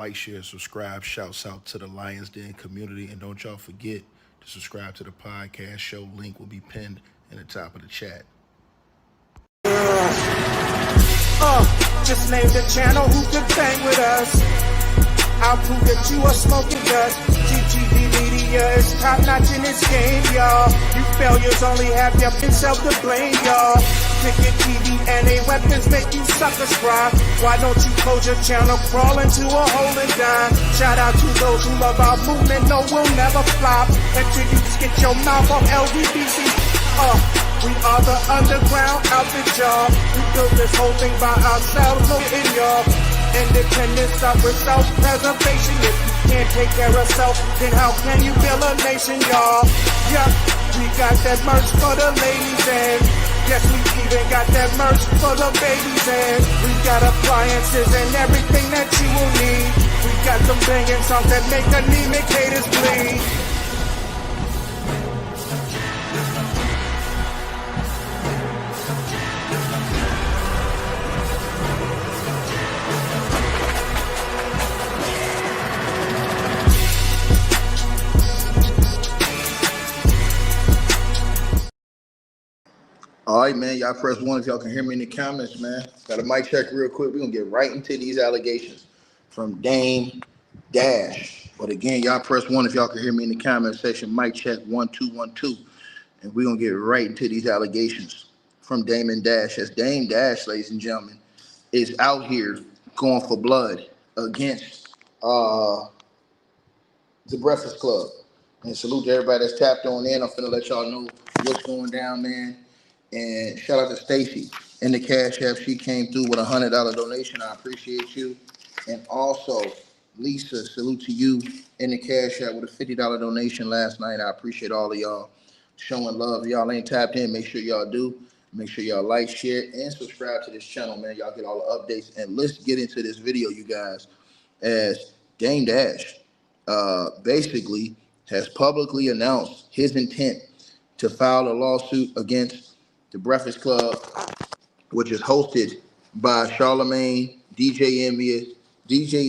like, share, subscribe. Shouts out to the Lions Den community. And don't y'all forget to subscribe to the podcast show. Link will be pinned in the top of the chat. Just name the channel who could bang with us. I'll prove that you are smoking dust. GGB Media is top notch in this game, y'all. You failures only have yourself to blame, y'all. Ticket TV and a weapons make you suckers cry. Why don't you close your channel, crawl into a hole and die? Shout out to those who love our movement, no, we'll never flop until you get your mouth off LGBTQ. We are the underground outfit, y'all. We built this whole thing by ourselves, no in y'all. Independence start with self-preservation. If you can't take care of self, then how can you build a nation, y'all? Yup, we got that merch for the ladies and yes, we even got that merch for the babies and we got appliances and everything that you will need. We got some banging songs that make anemic haters bleed. All right, man. Y'all press one if y'all can hear me in the comments, man. Got a mic check real quick. We're going to get right into these allegations from Dame Dash. But again, y'all press one if y'all can hear me in the comment section. Mic check 1 2 1 2. And we're going to get right into these allegations from Dame and Dash. As Dame Dash, ladies and gentlemen, is out here going for blood against the Breakfast Club. And salute to everybody that's tapped on in. I'm finna let y'all know what's going down, man. And shout out to Stacy in the Cash App. She came through with a $100 donation. I appreciate you. And also, Lisa, salute to you in the Cash App with a $50 donation last night. I appreciate all of y'all showing love. If y'all ain't tapped in, make sure y'all do. Make sure y'all like, share, and subscribe to this channel, man. Y'all get all the updates. And let's get into this video, you guys. As Dame Dash basically has publicly announced his intent to file a lawsuit against the Breakfast Club, which is hosted by Charlamagne, DJ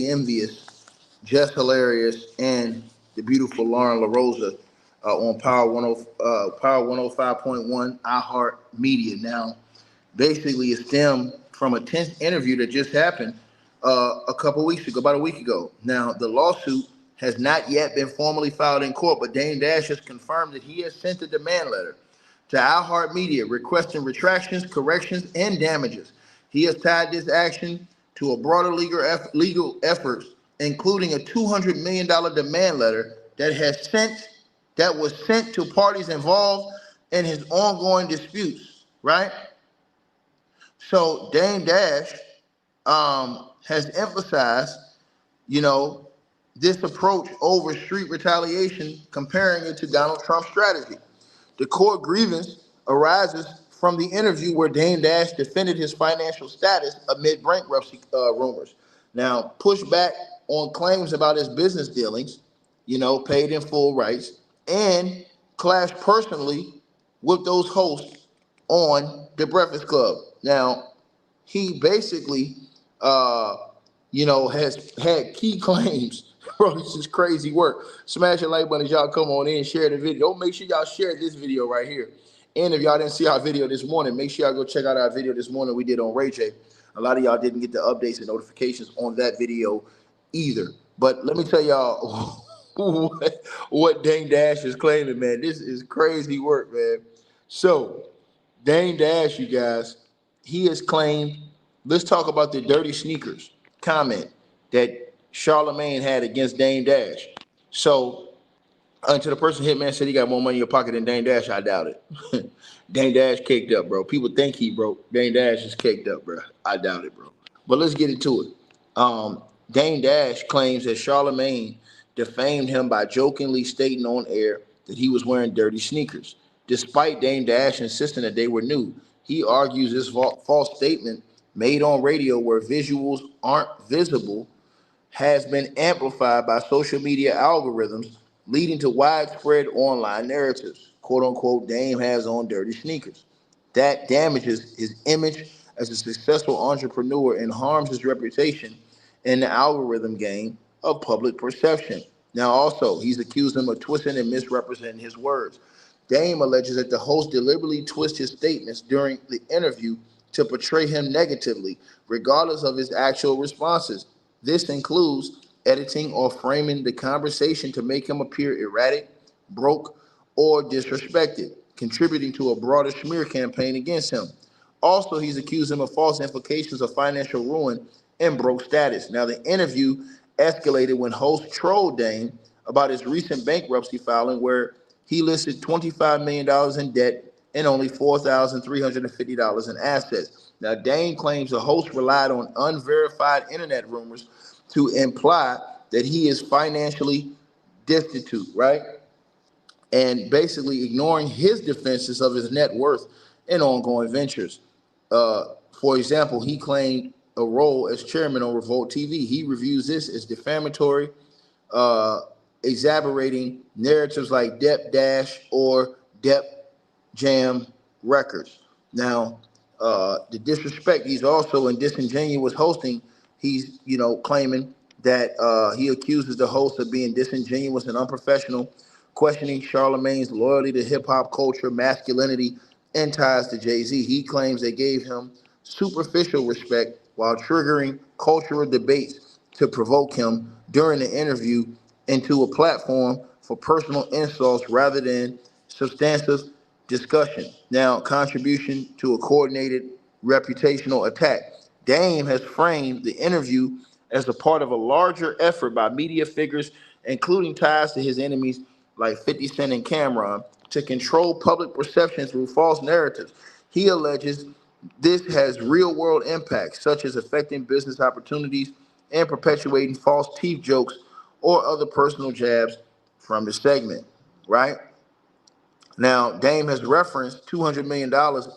Envious, Jess Hilarious, and the beautiful Lauren LaRosa on Power 105.1 iHeart Media. Now, basically, it stemmed from a tense interview that just happened about a week ago. Now, the lawsuit has not yet been formally filed in court, but Dame Dash has confirmed that he has sent a demand letter to iHeart Media requesting retractions, corrections, and damages. He has tied this action to a broader legal efforts, including a $200 million demand letter that was sent to parties involved in his ongoing disputes, right? So Dame Dash has emphasized, this approach over street retaliation, comparing it to Donald Trump's strategy. The court grievance arises from the interview where Dame Dash defended his financial status amid bankruptcy rumors. Now, pushback on claims about his business dealings, paid in full rights, and clashed personally with those hosts on the Breakfast Club. Now, he basically, has had key claims. Bro, this is crazy work. Smash the like button as y'all come on in, share the video. Make sure y'all share this video right here. And if y'all didn't see our video this morning, make sure y'all go check out our video this morning we did on Ray J. A lot of y'all didn't get the updates and notifications on that video either. But let me tell y'all what Dame Dash is claiming, man. This is crazy work, man. So, Dame Dash, you guys, he has claimed, let's talk about the dirty sneakers comment that Charlamagne had against Dame Dash. So, until the person hitman said he got more money in your pocket than Dame Dash, I doubt it. Dame Dash caked up, bro. People think he broke. Dame Dash is caked up, bro. I doubt it, bro. But let's get into it. Dame Dash claims that Charlamagne defamed him by jokingly stating on air that he was wearing dirty sneakers, despite Dame Dash insisting that they were new. He argues this false statement made on radio where visuals aren't visible has been amplified by social media algorithms, leading to widespread online narratives. Quote unquote, Dame has on dirty sneakers. That damages his image as a successful entrepreneur and harms his reputation in the algorithm game of public perception. Now, also, he's accused him of twisting and misrepresenting his words. Dame alleges that the host deliberately twisted his statements during the interview to portray him negatively, regardless of his actual responses. This includes editing or framing the conversation to make him appear erratic, broke, or disrespected, contributing to a broader smear campaign against him. Also, he's accused him of false implications of financial ruin and broke status. Now, the interview escalated when host trolled Dame about his recent bankruptcy filing, where he listed $25 million in debt and only $4,350 in assets. Now, Dame claims the host relied on unverified internet rumors to imply that he is financially destitute, right? And basically ignoring his defenses of his net worth and ongoing ventures. For example, he claimed a role as chairman on Revolt TV. He reviews this as defamatory, uh, exaggerating narratives like Dep Dash or Dep Jam Records. Now, the disrespect, he's also in disingenuous hosting. He's, claiming that he accuses the host of being disingenuous and unprofessional, questioning Charlemagne's loyalty to hip hop culture, masculinity, and ties to Jay-Z. He claims they gave him superficial respect while triggering cultural debates to provoke him during the interview into a platform for personal insults rather than substantive discussion. Now, contribution to a coordinated reputational attack. Dame has framed the interview as a part of a larger effort by media figures, including ties to his enemies like 50 Cent and Cameron, to control public perception through false narratives. He alleges this has real world impacts, such as affecting business opportunities and perpetuating false teeth jokes or other personal jabs from the segment, right? Now, Dame has referenced $200 million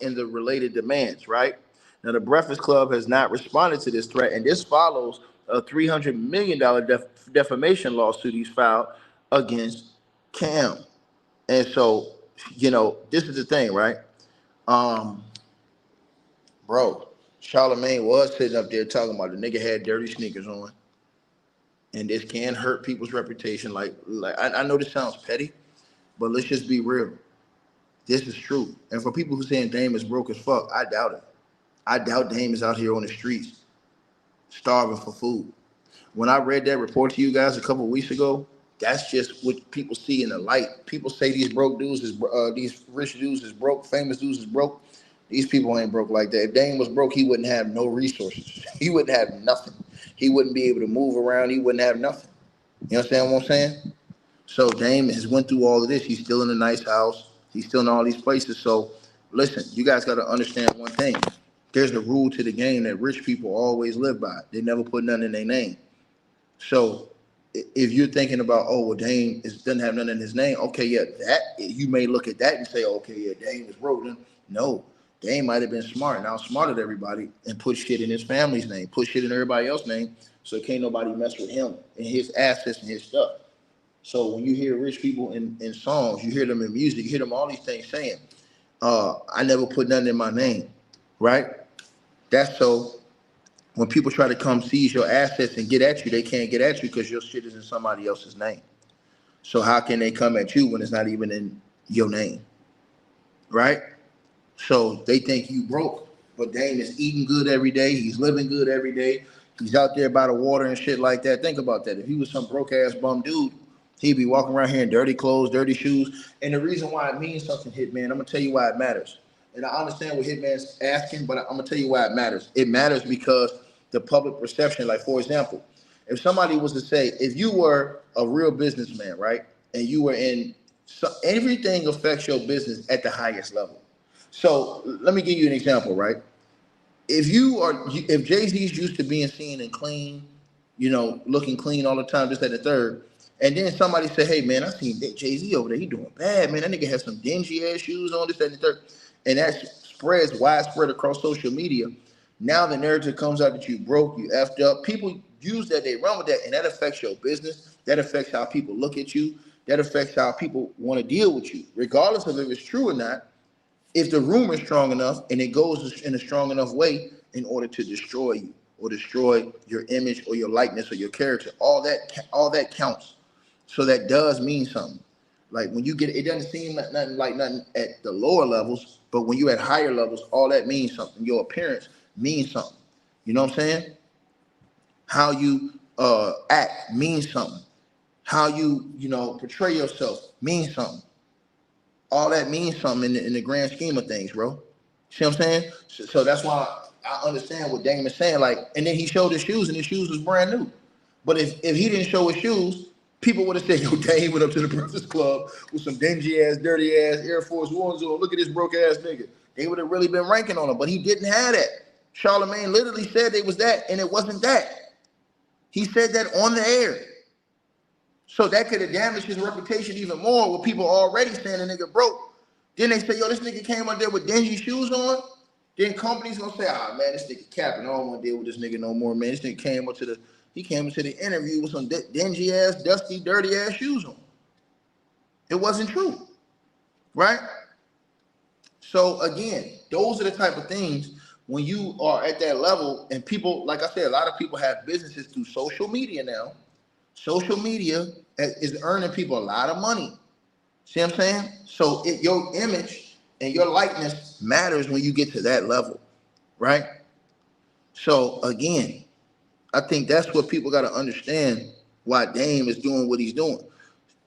in the related demands, right? Now, the Breakfast Club has not responded to this threat, and this follows a $300 million defamation lawsuit he's filed against Cam. And so, this is the thing, right? Um, Bro, Charlemagne was sitting up there talking about the nigga had dirty sneakers on, and this can hurt people's reputation. I know this sounds petty, but let's just be real. This is true. And for people who saying Dame is broke as fuck, I doubt it. I doubt Dame is out here on the streets starving for food. When I read that report to you guys a couple of weeks ago, that's just what people see in the light. People say these broke dudes is these rich dudes is broke, famous dudes is broke. These people ain't broke like that. If Dame was broke, he wouldn't have no resources. He wouldn't have nothing. He wouldn't be able to move around. He wouldn't have nothing. You understand what I'm saying? So Dame has went through all of this. He's still in a nice house. He's still in all these places. So listen, you guys got to understand one thing. There's a rule to the game that rich people always live by. They never put nothing in their name. So if you're thinking about, oh, well, Dame doesn't have nothing in his name, okay, yeah, that you may look at that and say, okay, yeah, Dame is broke. No, Dame might have been smart and outsmarted everybody and put shit in his family's name, put shit in everybody else's name, so can't nobody mess with him and his assets and his stuff. So when you hear rich people in songs, you hear them in music, you hear them all these things saying, I never put nothing in my name, right? That's so when people try to come seize your assets and get at you, they can't get at you because your shit is in somebody else's name. So how can they come at you when it's not even in your name, right? So they think you broke, but Dame is eating good every day. He's living good every day. He's out there by the water and shit like that. Think about that. If he was some broke ass bum dude, he'd be walking around here in dirty clothes, dirty shoes. And the reason why it means something, Hitman, I'm gonna tell you why it matters. And I understand what Hitman's asking, but I'm gonna tell you why it matters. It matters because the public perception, like for example, if somebody was to say, if you were a real businessman, right, and you were everything affects your business at the highest level. So let me give you an example, right? If Jay-Z's used to being seen and clean, looking clean all the time, just at the third, and then somebody say, hey man, I seen Jay-Z over there, he doing bad, man. That nigga has some dingy ass shoes on, this, that, and the third. And that spreads widespread across social media. Now the narrative comes out that you broke, you effed up. People use that, they run with that, and that affects your business. That affects how people look at you. That affects how people want to deal with you, regardless of if it's true or not. If the rumor is strong enough and it goes in a strong enough way in order to destroy you. or destroy your image or your likeness or your character. All that counts. So that does mean something. Like when you get it doesn't seem like nothing at the lower levels, but when you're at higher levels, all that means something. Your appearance means something. You know what I'm saying? How you act means something. How you portray yourself means something. All that means something in the grand scheme of things, bro. See what I'm saying? So that's why I understand what Dame is saying. Like, and then he showed his shoes, and his shoes was brand new. But if he didn't show his shoes, people would have said, "Yo, Dame went up to the Breakfast Club with some dingy ass, dirty ass Air Force Ones on. Look at this broke ass nigga." They would have really been ranking on him, but he didn't have that. Charlemagne literally said it was that, and it wasn't that. He said that on the air. So that could have damaged his reputation even more with people already saying the nigga broke. Then they say, yo, this nigga came out there with dingy shoes on. Then companies gonna say, ah, man, this nigga capping. I don't want to deal with this nigga no more, man. This nigga came into the interview with some dingy ass, dusty, dirty ass shoes on. It wasn't true, right? So again, those are the type of things when you are at that level, and people, like I said, a lot of people have businesses through social media now. Social media is earning people a lot of money. See what I'm saying? So your image and your likeness matters when you get to that level, right? So again, I think that's what people got to understand why Dame is doing what he's doing.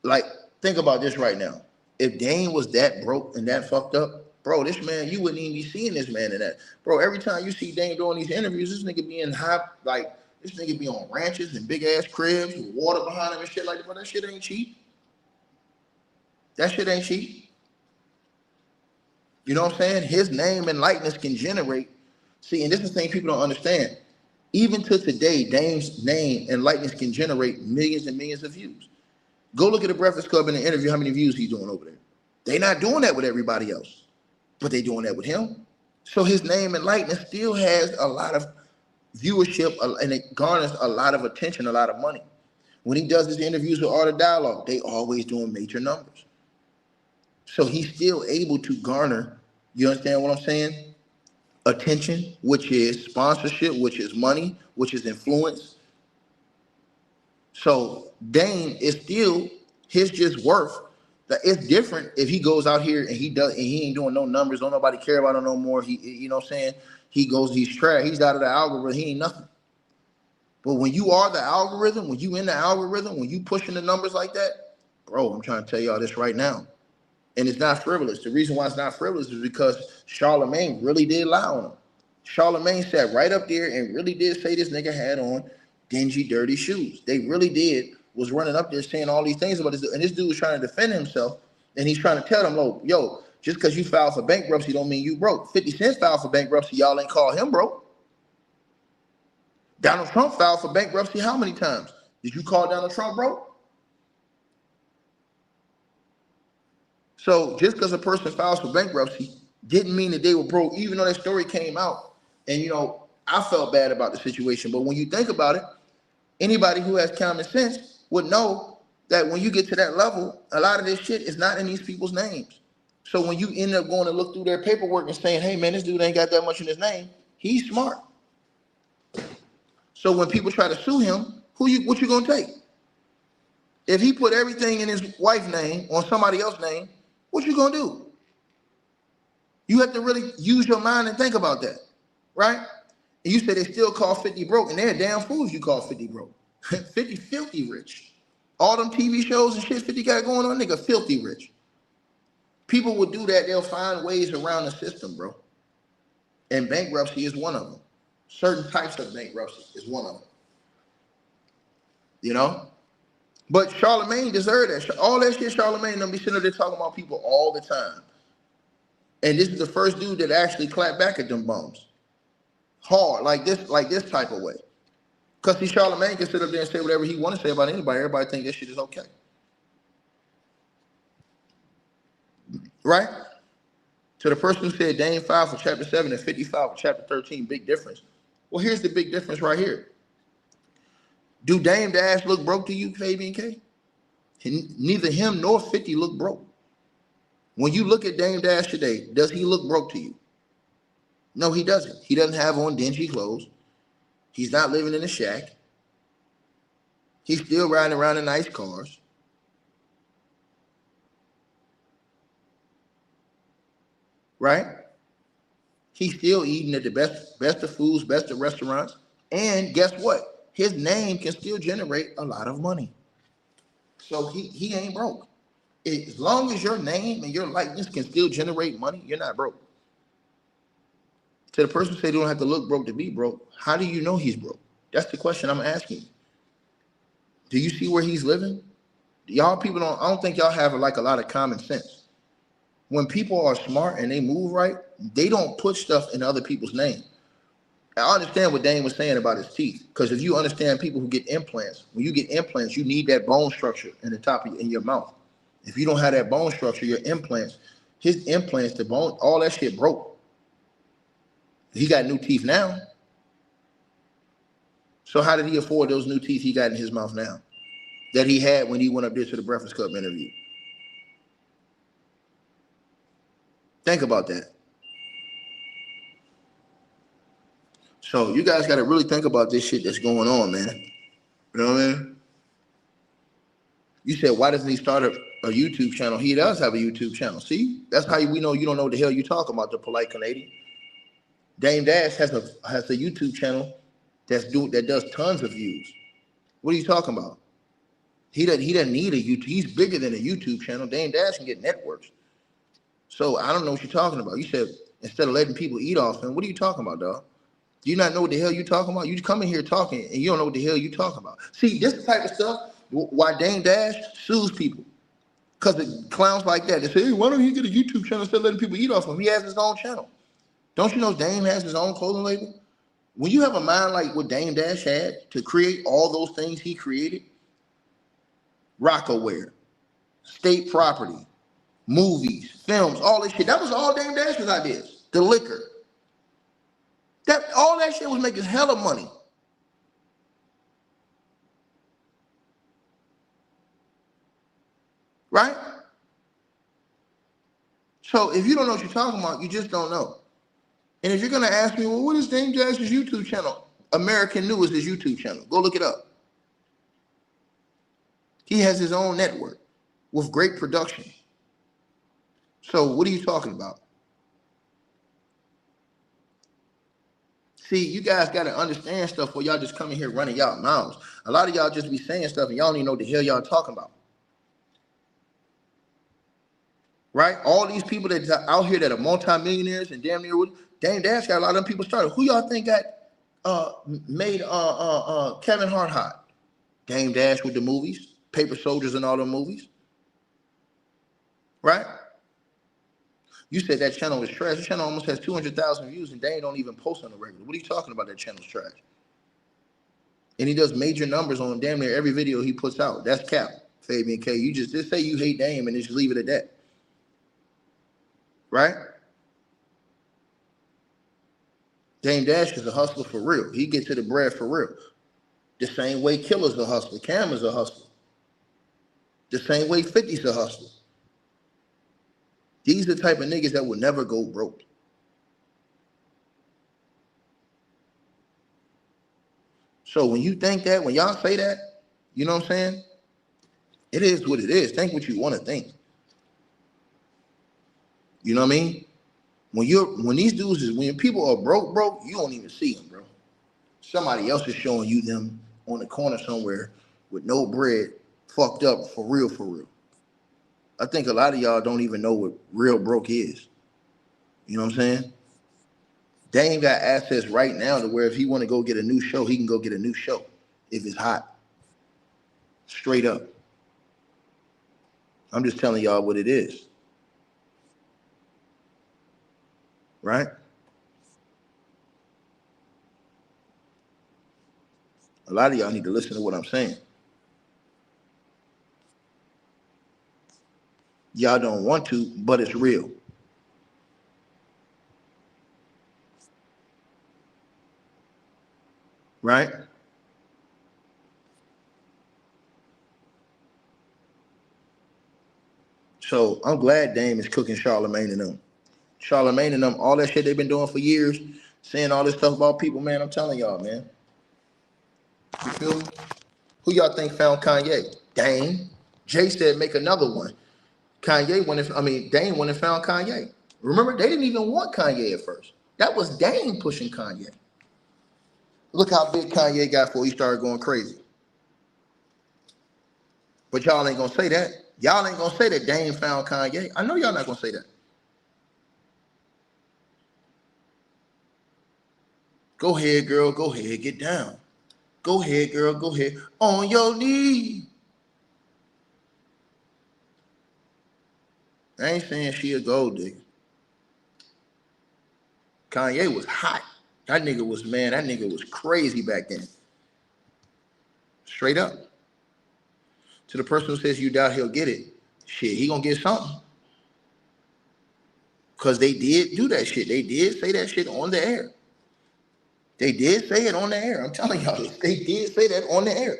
Like, think about this right now. If Dame was that broke and that fucked up, bro, this man, you wouldn't even be seeing this man in that. Bro, every time you see Dame doing these interviews, this nigga be in this nigga be on ranches and big ass cribs with water behind him and shit like that. But that shit ain't cheap. That shit ain't cheap. You know what I'm saying? His name and likeness can generate. See, and this is the thing people don't understand. Even to today, Dame's name and likeness can generate millions and millions of views. Go look at the Breakfast Club in the interview, how many views he's doing over there. They not doing that with everybody else, but they doing that with him. So his name and likeness still has a lot of viewership, and it garners a lot of attention, a lot of money. When he does his interviews with Art of Dialogue, they always doing major numbers. So he's still able to garner, you understand what I'm saying? Attention, which is sponsorship, which is money, which is influence. So Dame is still his just worth. It's different if he goes out here and he ain't doing no numbers, don't nobody care about him no more. You know what I'm saying? He's trash, he's out of the algorithm, he ain't nothing. But when you are the algorithm, when you in the algorithm, when you pushing the numbers like that, bro, I'm trying to tell y'all this right now. And it's not frivolous. The reason why it's not frivolous is because Charlemagne really did lie on him. Charlemagne sat right up there and really did say this nigga had on dingy, dirty shoes. They really did, was running up there saying all these things about this. And this dude was trying to defend himself. And he's trying to tell them, yo, just because you filed for bankruptcy don't mean you broke. 50 Cent filed for bankruptcy, y'all ain't call him broke. Donald Trump filed for bankruptcy how many times? Did you call Donald Trump broke? So just because a person files for bankruptcy didn't mean that they were broke, even though that story came out. And, I felt bad about the situation. But when you think about it, anybody who has common sense would know that when you get to that level, a lot of this shit is not in these people's names. So when you end up going to look through their paperwork and saying, hey, man, this dude ain't got that much in his name, he's smart. So when people try to sue him, what you going to take? If he put everything in his wife's name on somebody else's name, what you gonna do? You have to really use your mind and think about that, right? And you say they still call 50 broke, and they're damn fools you call 50 broke. 50 filthy rich. All them TV shows and shit 50 got going on, nigga, filthy rich. People would do that, they'll find ways around the system, bro. And bankruptcy is one of them. Certain types of bankruptcy is one of them. But Charlemagne deserved that. All that shit Charlemagne done be sitting there talking about people all the time. And this is the first dude that actually clapped back at them bums. Hard, like this type of way. Because Charlemagne can sit up there and say whatever he want to say about anybody. Everybody think that shit is okay. Right? To the person who said Dame 5 for chapter 7 and 55 for chapter 13, big difference. Well, here's the big difference right here. Do Dame Dash look broke to you, Fabian K? Neither him nor 50 look broke. When you look at Dame Dash today, does he look broke to you? No, he doesn't. He doesn't have on dingy clothes. He's not living in a shack. He's still riding around in nice cars. Right? He's still eating at the best of foods, best of restaurants. And guess what? His name can still generate a lot of money. So he ain't broke. As long as your name and your likeness can still generate money, you're not broke. To the person who say they don't have to look broke to be broke, how do you know he's broke? That's the question I'm asking. Do you see where he's living? Y'all people don't, I don't think y'all have like a lot of common sense. When people are smart and they move right, they don't put stuff in other people's name. I understand what Dane was saying about his teeth, because if you understand people who get implants, when you get implants, you need that bone structure in the top of in your mouth. If you don't have that bone structure, your implants, his implants, the bone, all that shit broke. He got new teeth now. So how did he afford those new teeth he got in his mouth now that he had when he went up there to the Breakfast Club interview? Think about that. So you guys got to really think about this shit that's going on, man. You know what I mean? You said, why doesn't he start a YouTube channel? He does have a YouTube channel. See? That's how we know you don't know what the hell you're talking about, the polite Canadian. Dame Dash has a YouTube channel that does tons of views. What are you talking about? He doesn't need a YouTube. He's bigger than a YouTube channel. Dame Dash can get networks. So I don't know what you're talking about. You said instead of letting people eat off him, what are you talking about, dog? Do you not know what the hell you're talking about? You come in here talking and you don't know what the hell you're talking about. See, this type of stuff, why Dame Dash sues people. Because of clowns like that. They say, hey, why don't he get a YouTube channel instead of letting people eat off him? He has his own channel. Don't you know Dame has his own clothing label? When you have a mind like what Dame Dash had to create all those things he created, Rockaware, state property, movies, films, all this shit, that was all Dame Dash's ideas. The liquor. All that shit was making hella money. Right? So if you don't know what you're talking about, you just don't know. And if you're going to ask me, well, what is Dame Dash's YouTube channel? American New is his YouTube channel. Go look it up. He has his own network with great production. So what are you talking about? See, you guys got to understand stuff or y'all just come in here running y'all mouths. A lot of y'all just be saying stuff and y'all don't even know what the hell y'all talking about. Right? All these people that are out here that are multimillionaires and damn near Dame Dash got a lot of them people started. Who y'all think got made Kevin Hart hot? Dame Dash with the movies, Paper Soldiers and all the movies. Right? You said that channel is trash. The channel almost has 200,000 views and Dame don't even post on the regular. What are you talking about? That channel's trash. And he does major numbers on damn near every video he puts out. That's cap, Fabian K. You just say you hate Dame and just leave it at that. Right? Dame Dash is a hustler for real. He gets to the bread for real. The same way Killer's a hustler. Cam is a hustler. The same way 50's a hustler. These are the type of niggas that will never go broke. So when you think that, when y'all say that, you know what I'm saying? It is what it is. Think what you want to think. You know what I mean? When these dudes is, when people are broke, you don't even see them, bro. Somebody else is showing you them on the corner somewhere with no bread, fucked up for real, for real. I think a lot of y'all don't even know what real broke is. You know what I'm saying? Dame got assets right now to where if he want to go get a new show, he can go get a new show if it's hot. Straight up. I'm just telling y'all what it is. Right? A lot of y'all need to listen to what I'm saying. Y'all don't want to, but it's real. Right? So I'm glad Dame is cooking Charlemagne and them. Charlemagne and them, all that shit they've been doing for years, saying all this stuff about people, man, I'm telling y'all, man. You feel me? Who y'all think found Kanye? Dame. Jay said make another one. Dame went and found Kanye. Remember, they didn't even want Kanye at first. That was Dame pushing Kanye. Look how big Kanye got before he started going crazy. But y'all ain't gonna say that. Y'all ain't gonna say that Dame found Kanye. I know y'all not gonna say that. Go ahead, girl. Go ahead. Get down. Go ahead, girl. Go ahead. On your knee. I ain't saying she a gold digger. Kanye was hot. That nigga was crazy back then. Straight up. To the person who says you doubt he'll get it, shit, he gonna get something. Because they did do that shit. They did say that shit on the air. They did say it on the air. I'm telling y'all, they did say that on the air.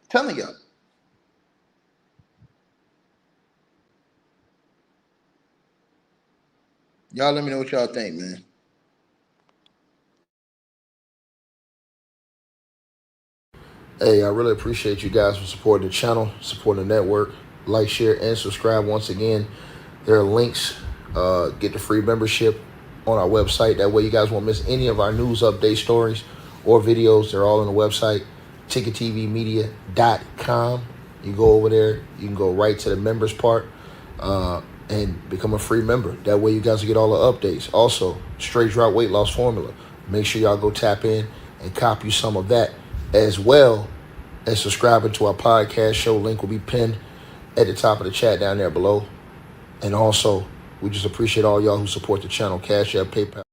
I'm telling y'all. Y'all let me know what y'all think, man. Hey, I really appreciate you guys for supporting the channel, supporting the network. Like, share, and subscribe. Once again, there are links. Get the free membership on our website. That way you guys won't miss any of our news update stories or videos. They're all on the website, ticketvmedia.com. You go over there. You can go right to the members part and become a free member. That way you guys will get all the updates. Also, straight drop weight loss formula. Make sure y'all go tap in and copy some of that, as well as subscribing to our podcast show. Link will be pinned at the top of the chat down there below. And also, we just appreciate all y'all who support the channel. Cash App, PayPal.